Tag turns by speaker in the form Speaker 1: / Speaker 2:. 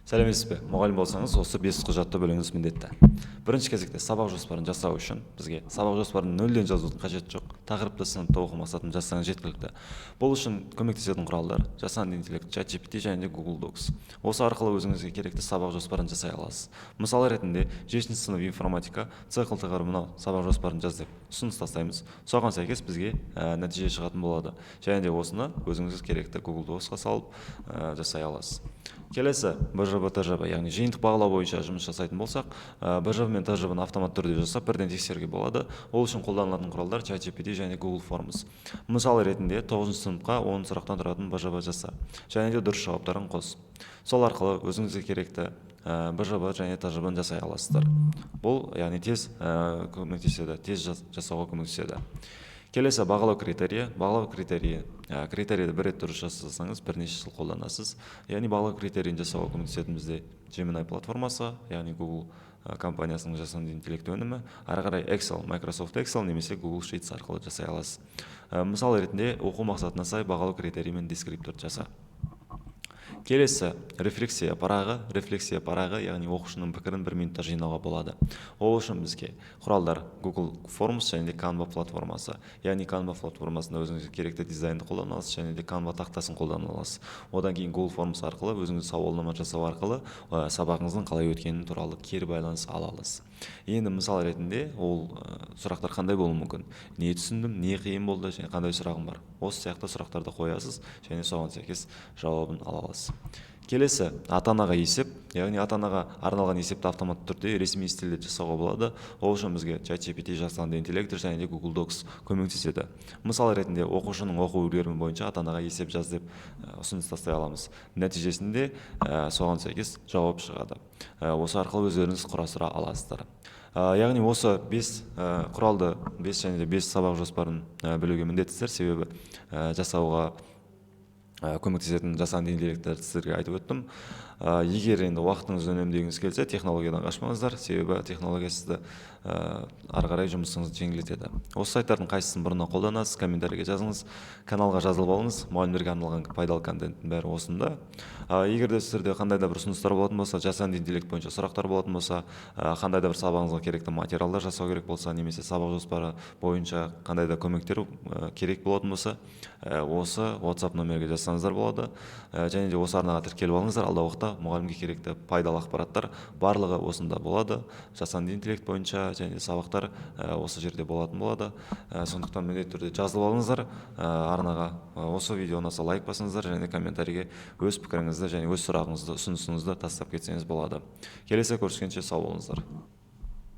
Speaker 1: Сәлеметсіз бе? Мұғалім болсаңыз, осы 5 құжатты бөлуіңіз міндетті. Бірінші кезекте сабақ жоспарын жасау үшін бізге сабақ жоспарын нөлден жазудың қажеті жоқ. Тақырыпты сыныпта оқу мақсатын жазсаңыз жеткілікті. Бұл үшін көмектесетін құралдар жасанды интеллект, ChatGPT және де Google Docs. Осы арқылы өзіңізге керекті сабақ жоспарын жасай аласыз. Мысал ретінде 5-ші сынып информатика цикл тақырыбына сабақ жоспарын жаз деп ұсыныс тастаймыз. Соған сәйкес бізге нәтиже шығатын болады. Және де осыны өзіңіз керекті Google Docsқа салып жасай аласыз. Келесі БЖБ ТЖБ, яғни жиынтық бағалау бойынша жұмыс жасайтын болсақ, БЖБ мен ТЖБ-ны автомат түрде жасап, бірден тексеруге болады. Ол үшін қолданылатын құралдар ChatGPT және Google Forms. Мысал ретінде 9-ші сыныпқа 10 сұрақтан тұратын БЖБ жаса, және де дұрыс жауаптарын қос. Сол арқылы өзіңізге керекті БЖБ және ТЖБ-ны жасай аласыздар. Бұл яғни тез көмектеседі, тез жасауға көмектеседі. Келесі бағалау критерийі. Бағалау критерийді бір рет дұрыс жасасаңыз, бірнеше жыл қолданасыз. Яғни бағалау критерийін жасауға көмектесетін бізде Gemini платформасы, яғни Google компаниясының жасанды интеллект өнімі. Ары қарай Excel, Microsoft Excel немесе Google Sheets арқылы жасай аласыз. Мысал ретінде оқу мақсатына сай бағалау критерийі мен дескрипторды жаса. Келесі рефлексия парағы, яғни оқушының пікірін 1 минутта жинауға болады. Ол үшін бізге құралдар Google Forms және де Canva платформасы. Яғни Canva платформасында өзіңізге керекті дизайнды қолдана аласыз және де Canva тақтасын қолдана аласыз. Одан кейін Google Forms арқылы өзіңіз сауалнама жасау арқылы сабағыңыздың қалай өткені туралы кері байланыс ала аласыз. Енді мысал ретінде ол сұрақтар қандай болуы мүмкін? Не түсіндім, не қиын болды, және қандай сұрағым бар? Осы сияқты сұрақтарды қоясыз және соған сәйкес жауабын ала аласыз. Келесі ата-анаға есеп, яғни ата-анаға арналған есепті автоматты түрде ресми стилде жасауға болады. Ол үшін бізге ChatGPT жасанды интеллект және де Google Docs көмектеседі. Мысал ретінде оқушының оқу үлгерімі бойынша ата-анаға есеп жаз деп ұсыныс тастай аламыз. Нәтижесінде соған сәйкес жауап шығады. Осы арқылы өздеріңіз құрастыра аласыздар. Яғни осы 5 құралды, 5 және де 5 сабақ жоспарын білуге міндеттісіздер, себебі жасауға көмектесетін жасанды интеллектті сіздерге айтып өттім. Егер енді уақытыңызды үнемдегіңіз келсе, технологиядан қашпаңыздар, себебі технология сізді ары қарай жұмысыңызды жеңілдетеді. Осы сайттардың қайсысын бұрыннан қолданасыз, комментарийге жазыңыз, каналға жазылып алыңыз, мұғалімдерге арналған пайдалы контенттің бәрі осында. Егер де сіздерде қандай да бір ұсыныстар болатын болса, жасанды интеллект бойынша сұрақтар болатын болса, қандай да бір сабағыңызға керекті материалдар жасау керек болса, немесе сабақ жоспары бойынша қандай да көмектер керек болатын болса, осы WhatsApp номерге жазсаңыздар болады. Және де осы арнаға тіркеліп алыңыздар. Алдағы уақытта мұғалімге керекті пайдалы ақпараттар барлығы осында болады. Жасанды интеллект бойынша және сабақтар осы жерде болатын болады. Сондықтан міндетті түрде жазылып алыңыздар арнаға. Осы видео ұнаса лайк басыңыздар және комментарийге өз пікіріңізді және өз сұрағыңызды, ұсынысыңызды тастап кетсеңіз болады. Келесі көріскенше сау болыңыздар.